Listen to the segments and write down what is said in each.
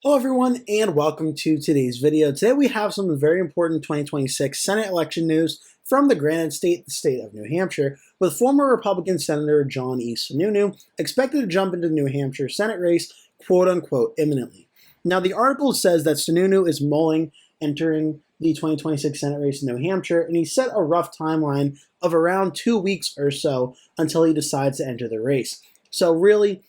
Hello everyone and welcome to today's video. Today we have some very important 2026 Senate election news from the Granite State, the state of New Hampshire, with former Republican Senator John E. Sununu expected to jump into the New Hampshire Senate race, quote-unquote, imminently. Now the article says that Sununu is mulling entering the 2026 Senate race in New Hampshire, and he set a rough timeline of around 2 weeks or so until he decides to enter the race. So really,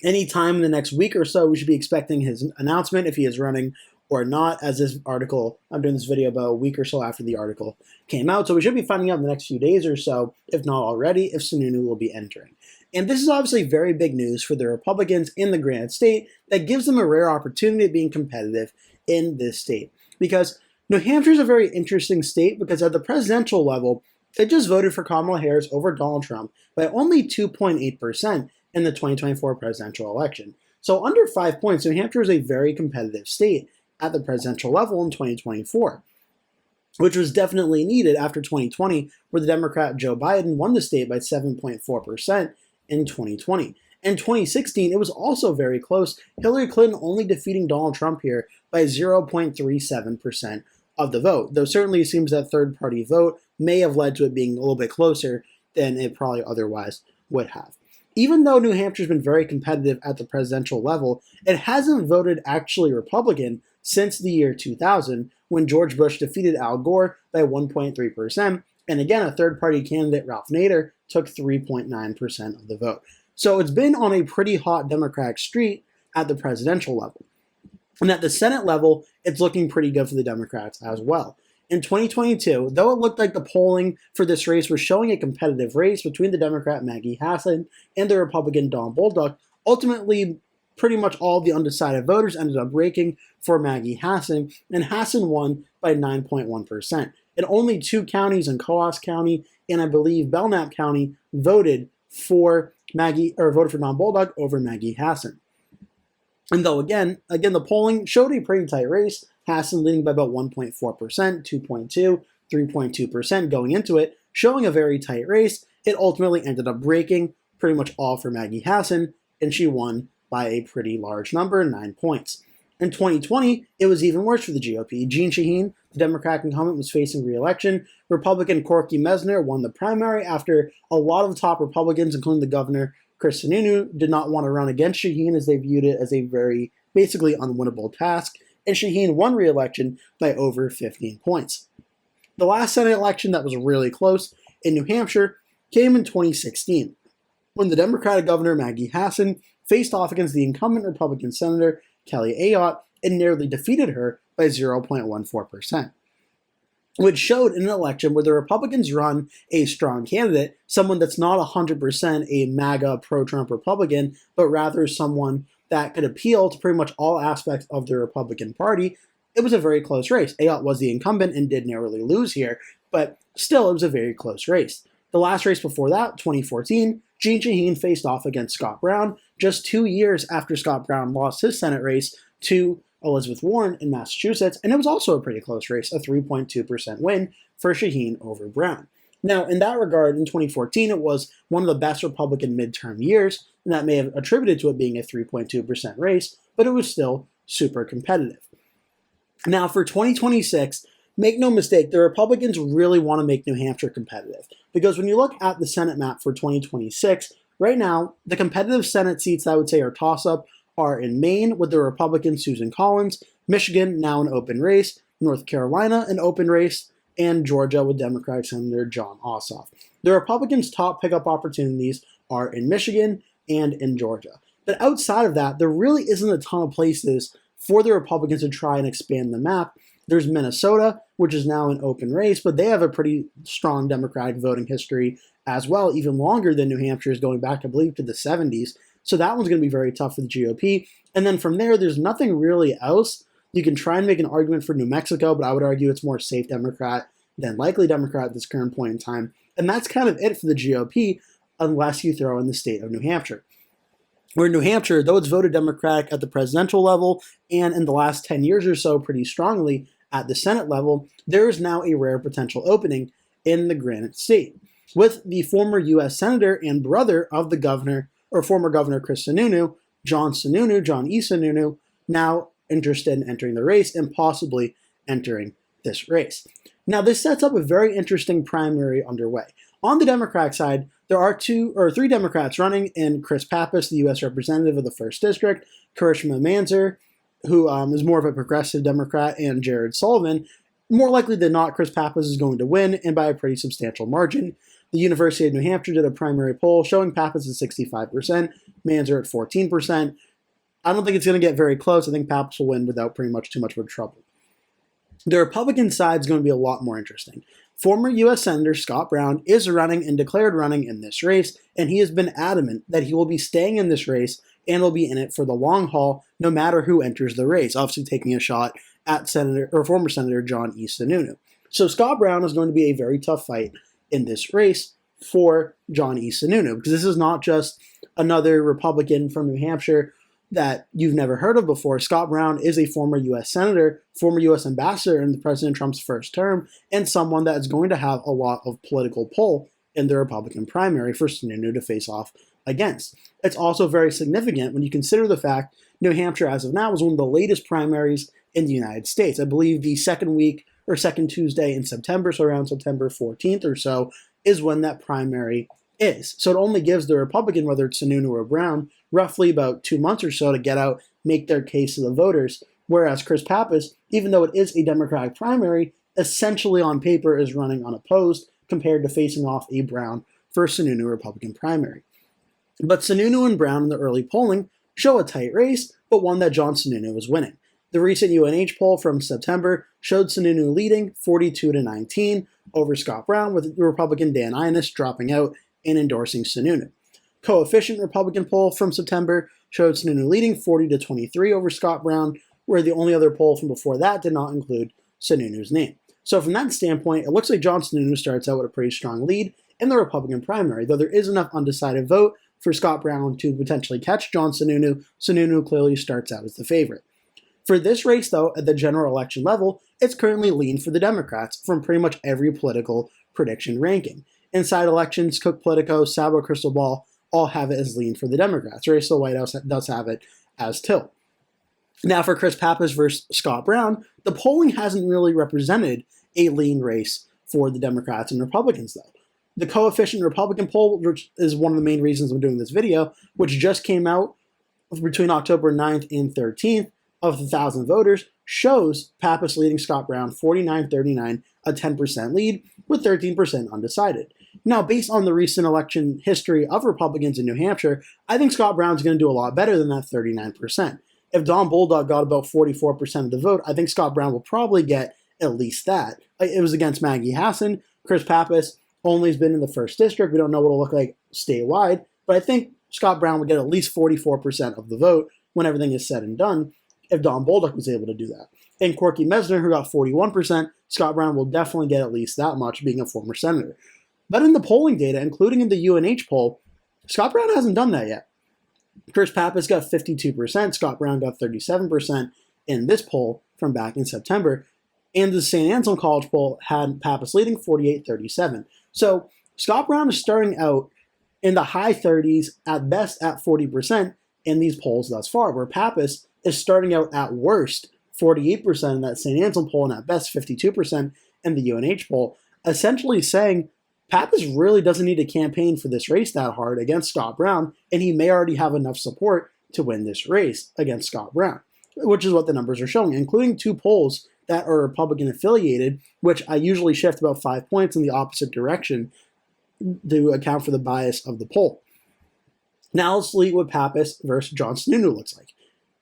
anytime in the next week or so, we should be expecting his announcement if he is running or not, as this article, I'm doing this video about a week or so after the article came out. So we should be finding out in the next few days or so, if not already, if Sununu will be entering. And this is obviously very big news for the Republicans in the Granite State that gives them a rare opportunity of being competitive in this state. Because New Hampshire is a very interesting state because at the presidential level, it just voted for Kamala Harris over Donald Trump by only 2.8% in the 2024 presidential election. So under 5 points, New Hampshire is a very competitive state at the presidential level in 2024, which was definitely needed after 2020, where the Democrat Joe Biden won the state by 7.4% in 2020. In 2016, it was also very close, Hillary Clinton only defeating Donald Trump here by 0.37% of the vote, though certainly it seems that third-party vote may have led to it being a little bit closer than it probably otherwise would have. Even though New Hampshire's been very competitive at the presidential level, it hasn't voted actually Republican since the year 2000, when George Bush defeated Al Gore by 1.3%, and again, a third-party candidate, Ralph Nader, took 3.9% of the vote. So it's been on a pretty hot Democratic streak at the presidential level. And at the Senate level, it's looking pretty good for the Democrats as well. In 2022, though it looked like the polling for this race was showing a competitive race between the Democrat Maggie Hassan and the Republican Don Bolduc, ultimately pretty much all the undecided voters ended up breaking for Maggie Hassan, and Hassan won by 9.1%. And only 2 counties in Coos County and I believe Belknap County voted for Don Bolduc over Maggie Hassan. And though again, the polling showed a pretty tight race, Hassan leading by about 1.4%, 2.2%, 3.2% going into it, showing a very tight race. It ultimately ended up breaking pretty much all for Maggie Hassan, and she won by a pretty large number, 9 points. In 2020, it was even worse for the GOP. Jeanne Shaheen, the Democratic incumbent, was facing re-election. Republican Corky Messner won the primary after a lot of top Republicans, including the governor, Chris Sununu, did not want to run against Shaheen as they viewed it as a very, basically unwinnable task, and Shaheen won re-election by over 15 points. The last Senate election that was really close in New Hampshire came in 2016, when the Democratic governor Maggie Hassan faced off against the incumbent Republican Senator Kelly Ayotte and nearly defeated her by 0.14%. Which showed in an election where the Republicans run a strong candidate, someone that's not 100% a MAGA pro-Trump Republican, but rather someone that could appeal to pretty much all aspects of the Republican Party. It was a very close race. Ayotte was the incumbent and did narrowly lose here, but still it was a very close race. The last race before that, 2014, Jeanne Shaheen faced off against Scott Brown just 2 years after Scott Brown lost his Senate race to Elizabeth Warren in Massachusetts, and it was also a pretty close race, a 3.2% win for Shaheen over Brown. Now, in that regard, in 2014, it was one of the best Republican midterm years, and that may have attributed to it being a 3.2% race, but it was still super competitive. Now, for 2026, make no mistake, the Republicans really want to make New Hampshire competitive, because when you look at the Senate map for 2026, right now, the competitive Senate seats that I would say are toss-up are in Maine with the Republican Susan Collins, Michigan now an open race, North Carolina an open race, and Georgia with Democratic Senator Jon Ossoff. The Republicans' top pickup opportunities are in Michigan and in Georgia. But outside of that, there really isn't a ton of places for the Republicans to try and expand the map. There's Minnesota, which is now an open race, but they have a pretty strong Democratic voting history as well, even longer than New Hampshire's, going back, I believe, to the 70s. So that one's going to be very tough for the GOP. And then from there, there's nothing really else. You can try and make an argument for New Mexico, but I would argue it's more safe Democrat than likely Democrat at this current point in time. And that's kind of it for the GOP, unless you throw in the state of New Hampshire. Where New Hampshire, though it's voted Democratic at the presidential level and in the last 10 years or so pretty strongly at the Senate level, there is now a rare potential opening in the Granite State, with the former U.S. Senator and brother of the governor, or former Governor Chris Sununu, John E. Sununu, now interested in entering the race and possibly entering this race. Now, this sets up a very interesting primary underway. On the Democratic side, there are three Democrats running in Chris Pappas, the U.S. representative of the 1st District, Karishma Manzar, who is more of a progressive Democrat, and Jared Sullivan. More likely than not, Chris Pappas is going to win, and by a pretty substantial margin. The University of New Hampshire did a primary poll showing Pappas at 65%, Manzar at 14%. I don't think it's going to get very close. I think Pappas will win without pretty much too much of trouble. The Republican side is going to be a lot more interesting. Former U.S. Senator Scott Brown is running and declared running in this race, and he has been adamant that he will be staying in this race and will be in it for the long haul, no matter who enters the race, obviously taking a shot at former Senator John E. Sununu. So Scott Brown is going to be a very tough fight in this race for John E. Sununu, because this is not just another Republican from New Hampshire that you've never heard of before. Scott Brown is a former U.S. Senator, former U.S. ambassador in President Trump's first term, and someone that is going to have a lot of political pull in the Republican primary for Sununu to face off against. It's also very significant when you consider the fact New Hampshire, as of now, is one of the latest primaries in the United States. I believe the second Tuesday in September, so around September 14th or so, is when that primary is. So it only gives the Republican, whether it's Sununu or Brown, roughly about 2 months or so to get out, make their case to the voters, whereas Chris Pappas, even though it is a Democratic primary, essentially on paper is running unopposed compared to facing off a Brown for Sununu Republican primary. But Sununu and Brown in the early polling show a tight race, but one that John Sununu is winning. The recent UNH poll from September showed Sununu leading 42-19 over Scott Brown, with Republican Dan Innes dropping out and endorsing Sununu. Coefficient Republican poll from September showed Sununu leading 40-23 over Scott Brown, where the only other poll from before that did not include Sununu's name. So from that standpoint, it looks like John Sununu starts out with a pretty strong lead in the Republican primary, though there is enough undecided vote for Scott Brown to potentially catch John Sununu. Sununu clearly starts out as the favorite. For this race, though, at the general election level, it's currently leaned for the Democrats from pretty much every political prediction ranking. Inside Elections, Cook Politico, Sabo Crystal Ball all have it as lean for the Democrats. Race to the White House does have it as tilt. Now for Chris Pappas versus Scott Brown, the polling hasn't really represented a lean race for the Democrats and Republicans, though. The Coefficient Republican poll, which is one of the main reasons I'm doing this video, which just came out between October 9th and 13th, of the 1,000 voters, shows Pappas leading Scott Brown 49-39, a 10% lead, with 13% undecided. Now, based on the recent election history of Republicans in New Hampshire, I think Scott Brown's going to do a lot better than that 39%. If Don Bulldog got about 44% of the vote, I think Scott Brown will probably get at least that. It was against Maggie Hassan. Chris Pappas only has been in the 1st District. We don't know what it'll look like statewide, but I think Scott Brown will get at least 44% of the vote when everything is said and done, if Don Bolduc was able to do that. And Corky Mesner, who got 41%, Scott Brown will definitely get at least that much, being a former senator. But in the polling data, including in the UNH poll, Scott Brown hasn't done that yet. Chris Pappas got 52%, Scott Brown got 37% in this poll from back in September, and the St. Anselm College poll had Pappas leading 48-37. So Scott Brown is starting out in the high 30s, at best at 40% in these polls thus far, where Pappas is starting out at worst 48% in that St. Anselm poll and at best 52% in the UNH poll, essentially saying Pappas really doesn't need to campaign for this race that hard against Scott Brown, and he may already have enough support to win this race against Scott Brown, which is what the numbers are showing, including two polls that are Republican affiliated, which I usually shift about 5 points in the opposite direction to account for the bias of the poll. Now let's see what Pappas versus John Sununu looks like.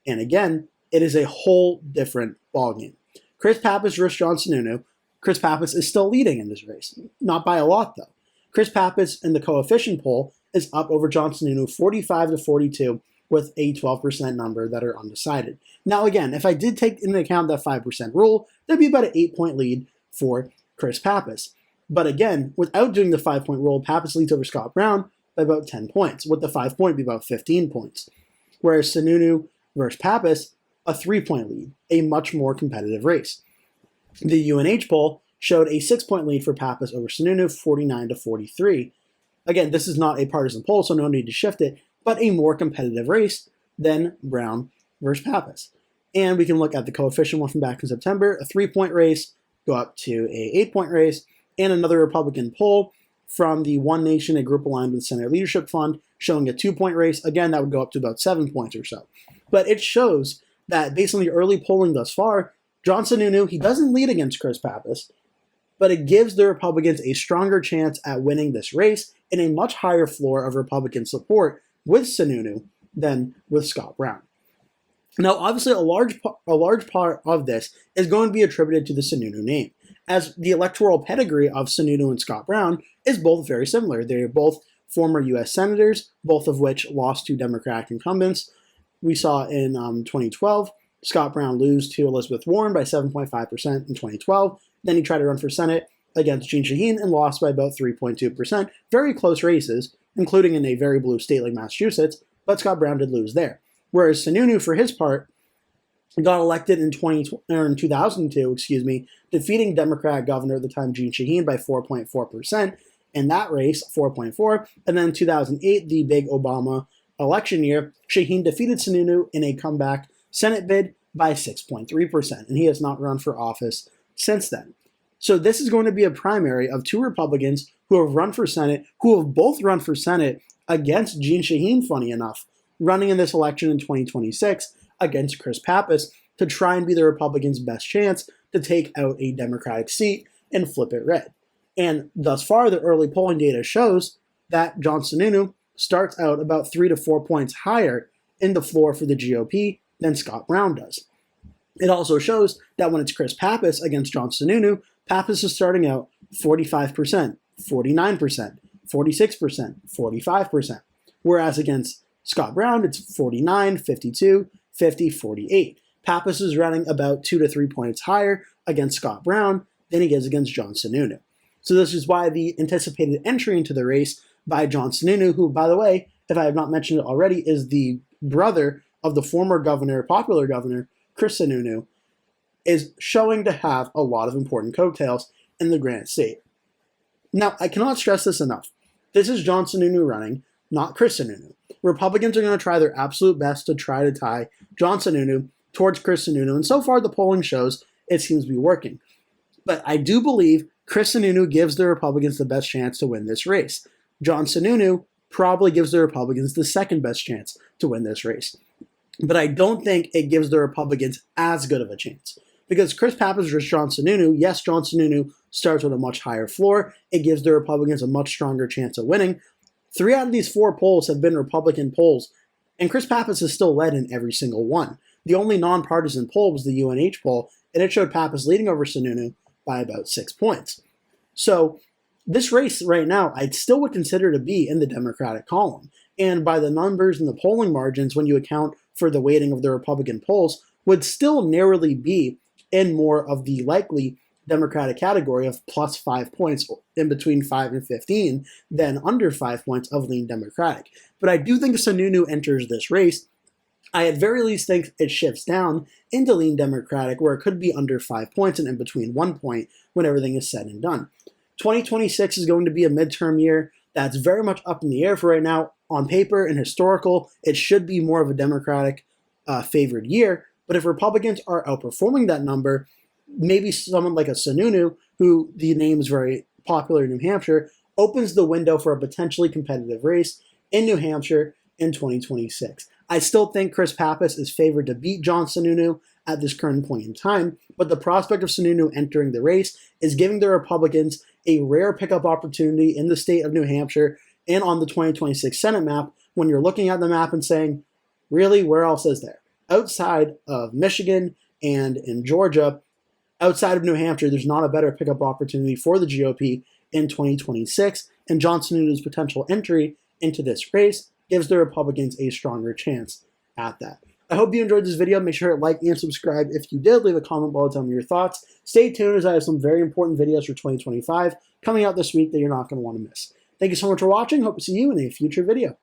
And again, it is a whole different ballgame. Chris Pappas versus John Sununu. Chris Pappas is still leading in this race. Not by a lot, though. Chris Pappas in the coefficient poll is up over John Sununu 45-42 with a 12% number that are undecided. Now again, if I did take into account that 5% rule, there'd be about an 8-point lead for Chris Pappas. But again, without doing the 5-point rule, Pappas leads over Scott Brown by about 10 points. With the 5-point, be about 15 points. Whereas Sununu versus Pappas, a 3-point lead, a much more competitive race. The UNH poll showed a 6-point lead for Pappas over Sununu, 49-43. Again, this is not a partisan poll, so no need to shift it, but a more competitive race than Brown versus Pappas. And we can look at the coefficient one from back in September, a 3-point race, go up to a 8-point race, and another Republican poll from the One Nation, a group aligned with the Senate Leadership Fund, showing a 2-point race. Again, that would go up to about 7 points or so. But it shows that based on the early polling thus far, John Sununu, he doesn't lead against Chris Pappas, but it gives the Republicans a stronger chance at winning this race and a much higher floor of Republican support with Sununu than with Scott Brown. Now, obviously, a large part of this is going to be attributed to the Sununu name, as the electoral pedigree of Sununu and Scott Brown is both very similar. They're both former U.S. senators, both of which lost to Democratic incumbents. We saw in 2012, Scott Brown lose to Elizabeth Warren by 7.5% in 2012. Then he tried to run for Senate against Jeanne Shaheen and lost by about 3.2%. Very close races, including in a very blue state like Massachusetts, but Scott Brown did lose there. Whereas Sununu, for his part, got elected in 2002, defeating Democratic governor at the time, Jeanne Shaheen, by 4.4%. In that race, 4.4. And then in 2008, the big Obama election year, Shaheen defeated Sununu in a comeback Senate bid by 6.3%. And he has not run for office since then. So this is going to be a primary of two Republicans who have run for Senate, who have both run for Senate against Jeanne Shaheen, funny enough, running in this election in 2026 against Chris Pappas to try and be the Republicans' best chance to take out a Democratic seat and flip it red. And thus far, the early polling data shows that John Sununu starts out about 3 to 4 points higher in the floor for the GOP than Scott Brown does. It also shows that when it's Chris Pappas against John Sununu, Pappas is starting out 45%, 49%, 46%, 45%, whereas against Scott Brown, it's 49, 52, 50, 48. Pappas is running about 2 to 3 points higher against Scott Brown than he is against John Sununu. So this is why the anticipated entry into the race by John Sununu, who, by the way, if I have not mentioned it already, is the brother of the former governor, popular governor, Chris Sununu, is showing to have a lot of important coattails in the Granite State. Now, I cannot stress this enough. This is John Sununu running, not Chris Sununu. Republicans are going to try their absolute best to try to tie John Sununu towards Chris Sununu, and so far the polling shows it seems to be working. But I do believe Chris Sununu gives the Republicans the best chance to win this race. John Sununu probably gives the Republicans the second best chance to win this race. But I don't think it gives the Republicans as good of a chance. Because Chris Pappas versus John Sununu, yes, John Sununu starts with a much higher floor. It gives the Republicans a much stronger chance of winning. 3 out of these 4 polls have been Republican polls, and Chris Pappas has still led in every single one. The only nonpartisan poll was the UNH poll, and it showed Pappas leading over Sununu by about 6 points. So this race right now, I still would consider to be in the Democratic column. And by the numbers and the polling margins, when you account for the weighting of the Republican polls, would still narrowly be in more of the likely Democratic category of plus 5 points, in between 5 and 15, than under 5 points of lean Democratic. But I do think if Sununu enters this race, I at very least think it shifts down into lean Democratic, where it could be under 5 points and in between 1 point when everything is said and done. 2026 is going to be a midterm year that's very much up in the air for right now. On paper and historical, it should be more of a Democratic favored year. But if Republicans are outperforming that number, maybe someone like a Sununu, who the name is very popular in New Hampshire, opens the window for a potentially competitive race in New Hampshire in 2026. I still think Chris Pappas is favored to beat John Sununu at this current point in time, but the prospect of Sununu entering the race is giving the Republicans a rare pickup opportunity in the state of New Hampshire and on the 2026 Senate map when you're looking at the map and saying, really, where else is there? Outside of Michigan and in Georgia, outside of New Hampshire, there's not a better pickup opportunity for the GOP in 2026, and John Sununu's potential entry into this race gives the Republicans a stronger chance at that. I hope you enjoyed this video. Make sure to like and subscribe if you did. Leave a comment below, tell me your thoughts. Stay tuned as I have some very important videos for 2025 coming out this week that you're not going to want to miss. Thank you so much for watching. Hope to see you in a future video.